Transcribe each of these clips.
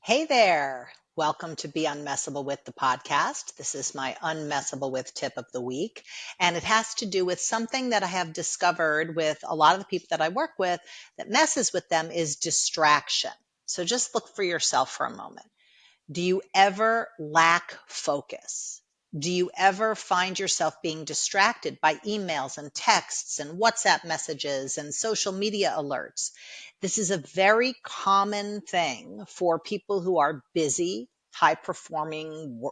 Hey there. Welcome to Be Unmessable with the podcast. This is my Unmessable with tip of the week. And it has to do with something that I have discovered with a lot of the people that I work with that messes with them is distraction. So just look for yourself for a moment. Do you ever lack focus? Do you ever find yourself being distracted by emails and texts and WhatsApp messages and social media alerts? This is a very common thing for people who are busy, high performing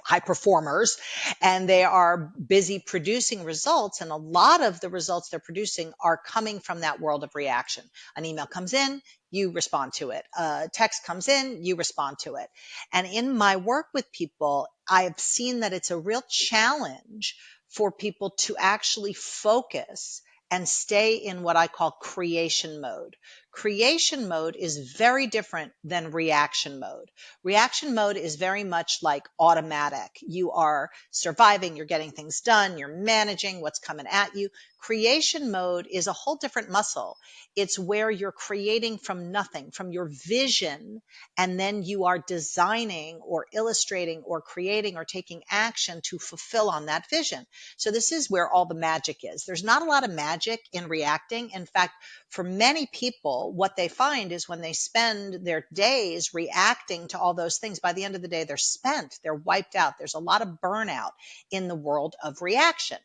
high performers, and they are busy producing results, and a lot of the results they're producing are coming from that world of reaction. An email comes in, you respond to it. A text comes in, you respond to it. And in my work with people, I've seen that it's a real challenge for people to actually focus and stay in what I call creation mode. Creation mode is very different than reaction mode. Reaction mode is very much like automatic. You are surviving, you're getting things done, you're managing what's coming at you. Creation mode is a whole different muscle. It's where you're creating from nothing, from your vision, and then you are designing or illustrating or creating or taking action to fulfill on that vision. So this is where all the magic is. There's not a lot of magic in reacting. In fact, for many people, what they find is when they spend their days reacting to all those things, by the end of the day, they're spent, they're wiped out. There's a lot of burnout in the world of reaction.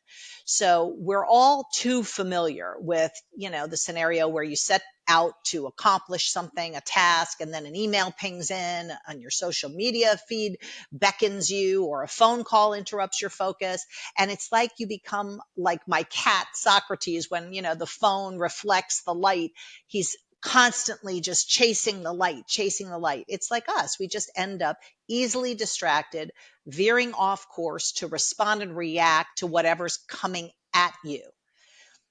So we're all too familiar with, the scenario where you set out to accomplish something, a task, and then an email pings in on your social media feed, beckons you, or a phone call interrupts your focus. And it's like you become like my cat, Socrates, when, the phone reflects the light. He's constantly just chasing the light, chasing the light. It's like us. We just end up easily distracted, veering off course to respond and react to whatever's coming at you.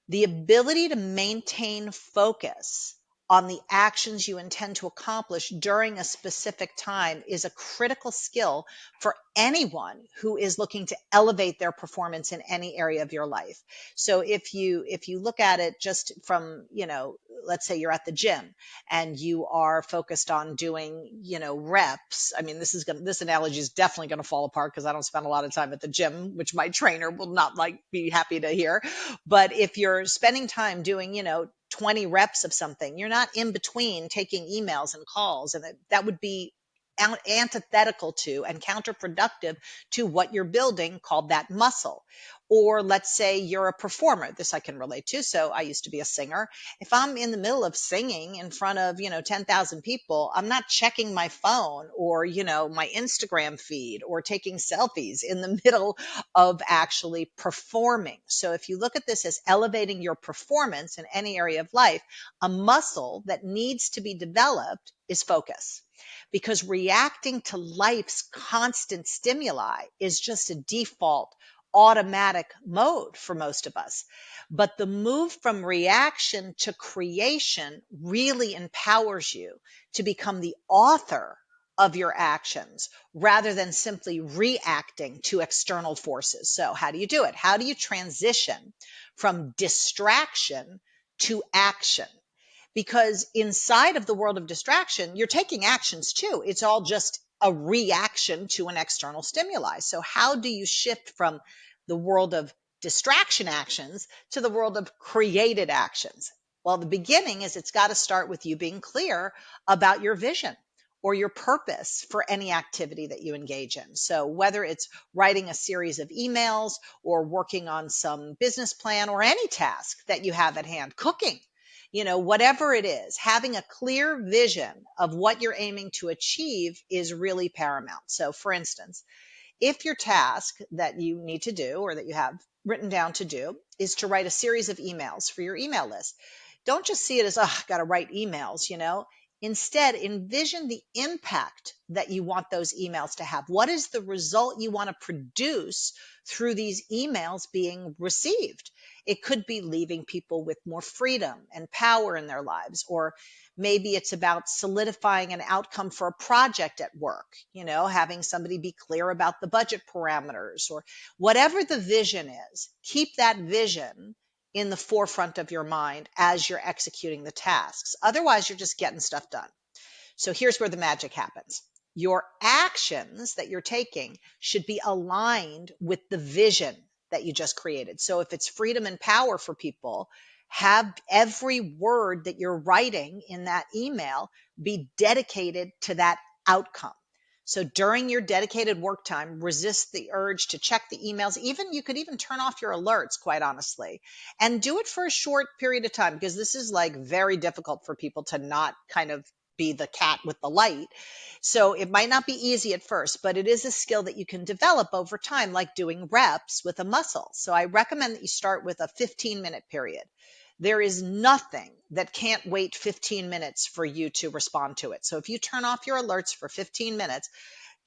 The ability to maintain focus on the actions you intend to accomplish during a specific time is a critical skill for anyone who is looking to elevate their performance in any area of your life. So if you look at it just from, let's say you're at the gym and you are focused on doing, reps. I mean, this analogy is definitely going to fall apart because I don't spend a lot of time at the gym, which my trainer will not be happy to hear. But if you're spending time doing, 20 reps of something, you're not in between taking emails and calls. And that would be antithetical to and counterproductive to what you're building, called that muscle. Or let's say you're a performer. This I can relate to. So I used to be a singer. If I'm in the middle of singing in front of, 10,000 people, I'm not checking my phone or, my Instagram feed or taking selfies in the middle of actually performing. So if you look at this as elevating your performance in any area of life, a muscle that needs to be developed is focus, because reacting to life's constant stimuli is just a default automatic mode for most of us. But the move from reaction to creation really empowers you to become the author of your actions rather than simply reacting to external forces. So how do you do it? How do you transition from distraction to action? Because inside of the world of distraction, you're taking actions too. It's all just a reaction to an external stimuli. So how do you shift from the world of distraction actions to the world of created actions? Well, the beginning is it's got to start with you being clear about your vision or your purpose for any activity that you engage in. So whether it's writing a series of emails or working on some business plan or any task that you have at hand, cooking, whatever it is, having a clear vision of what you're aiming to achieve is really paramount. So for instance, if your task that you need to do or that you have written down to do is to write a series of emails for your email list, don't just see it as, oh, I got to write emails, Instead, envision the impact that you want those emails to have. What is the result you want to produce through these emails being received? It could be leaving people with more freedom and power in their lives, or maybe it's about solidifying an outcome for a project at work, having somebody be clear about the budget parameters, or whatever the vision is. Keep that vision in the forefront of your mind as you're executing the tasks. Otherwise, you're just getting stuff done. So here's where the magic happens. Your actions that you're taking should be aligned with the vision that you just created. So if it's freedom and power for people, have every word that you're writing in that email be dedicated to that outcome. So during your dedicated work time, resist the urge to check the emails. Even you could even turn off your alerts, quite honestly, and do it for a short period of time, because this is like very difficult for people to not kind of be the cat with the light. So it might not be easy at first, but it is a skill that you can develop over time, like doing reps with a muscle. So I recommend that you start with a 15-minute period. There is nothing that can't wait 15 minutes for you to respond to it. So if you turn off your alerts for 15 minutes,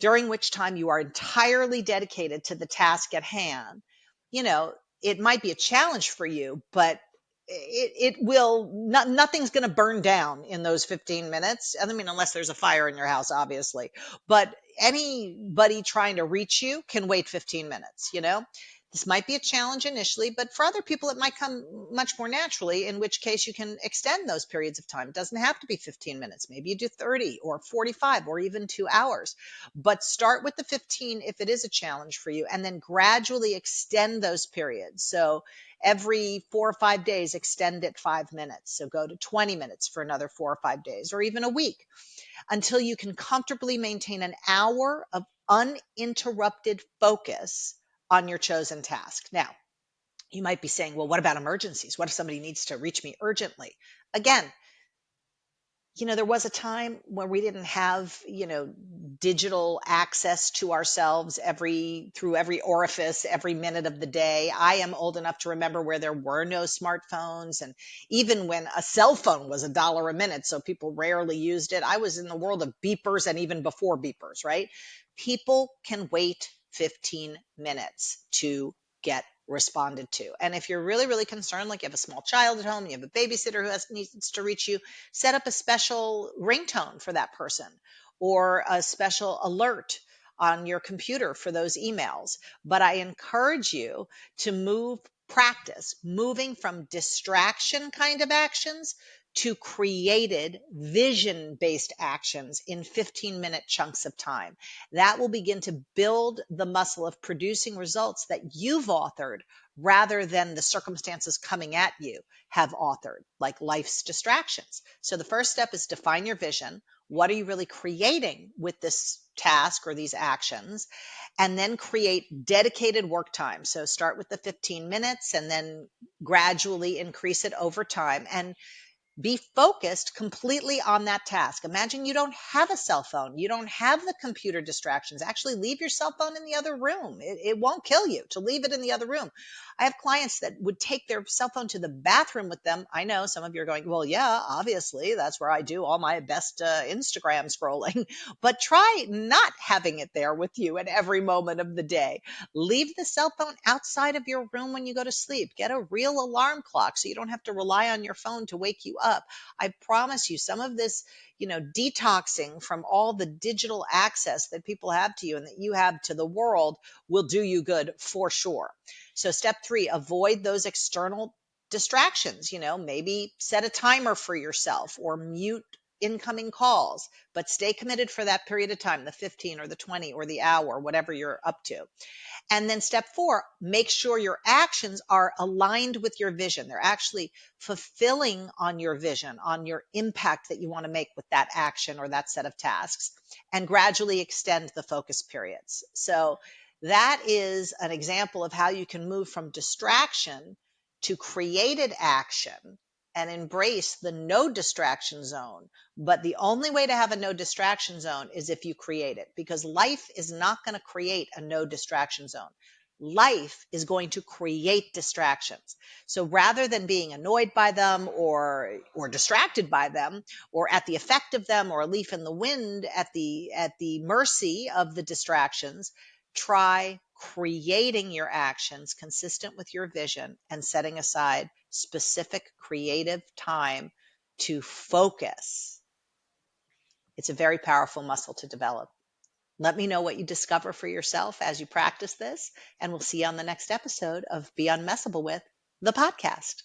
during which time you are entirely dedicated to the task at hand, you know, it might be a challenge for you, but it will not, nothing's going to burn down in those 15 minutes. I mean, unless there's a fire in your house, obviously, but anybody trying to reach you can wait 15 minutes, you know. This might be a challenge initially, but for other people, it might come much more naturally, in which case you can extend those periods of time. It doesn't have to be 15 minutes. Maybe you do 30 or 45 or even 2 hours, but start with the 15 if it is a challenge for you, and then gradually extend those periods. So every 4 or 5 days, extend it 5 minutes. So go to 20 minutes for another 4 or 5 days, or even a week, until you can comfortably maintain an hour of uninterrupted focus on your chosen task. Now, you might be saying, well, what about emergencies? What if somebody needs to reach me urgently? Again, there was a time where we didn't have, digital access to ourselves through every orifice, every minute of the day. I am old enough to remember where there were no smartphones. And even when a cell phone was $1 a minute, so people rarely used it, I was in the world of beepers and even before beepers, right? People can wait 15 minutes to get responded to. And if you're really, really concerned, like you have a small child at home, you have a babysitter needs to reach you, set up a special ringtone for that person, or a special alert on your computer for those emails. But I encourage you to practice moving from distraction kind of actions to created vision based actions in 15-minute chunks of time. That will begin to build the muscle of producing results that you've authored rather than the circumstances coming at you have authored, like life's distractions. So the first step is define your vision. What are you really creating with this task or these actions? And then create dedicated work time. So start with the 15 minutes and then gradually increase it over time, and be focused completely on that task. Imagine you don't have a cell phone. You don't have the computer distractions. Actually, leave your cell phone in the other room. It won't kill you to leave it in the other room. I have clients that would take their cell phone to the bathroom with them. I know some of you are going, well, yeah, obviously, that's where I do all my best Instagram scrolling. But try not having it there with you at every moment of the day. Leave the cell phone outside of your room when you go to sleep. Get a real alarm clock so you don't have to rely on your phone to wake you up. I promise you, some of this, detoxing from all the digital access that people have to you and that you have to the world will do you good for sure. So step 3, avoid those external distractions. Maybe set a timer for yourself or mute incoming calls, but stay committed for that period of time, the 15 or the 20 or the hour, whatever you're up to. And then step 4, make sure your actions are aligned with your vision. They're actually fulfilling on your vision, on your impact that you want to make with that action or that set of tasks, and gradually extend the focus periods. So that is an example of how you can move from distraction to created action and embrace the no distraction zone. But the only way to have a no distraction zone is if you create it, because life is not going to create a no distraction zone. Life is going to create distractions. So rather than being annoyed by them or distracted by them or at the effect of them or a leaf in the wind at the mercy of the distractions, try creating your actions consistent with your vision and setting aside specific creative time to focus. It's a very powerful muscle to develop. Let me know what you discover for yourself as you practice this, and we'll see you on the next episode of Be Unmessable With, the podcast.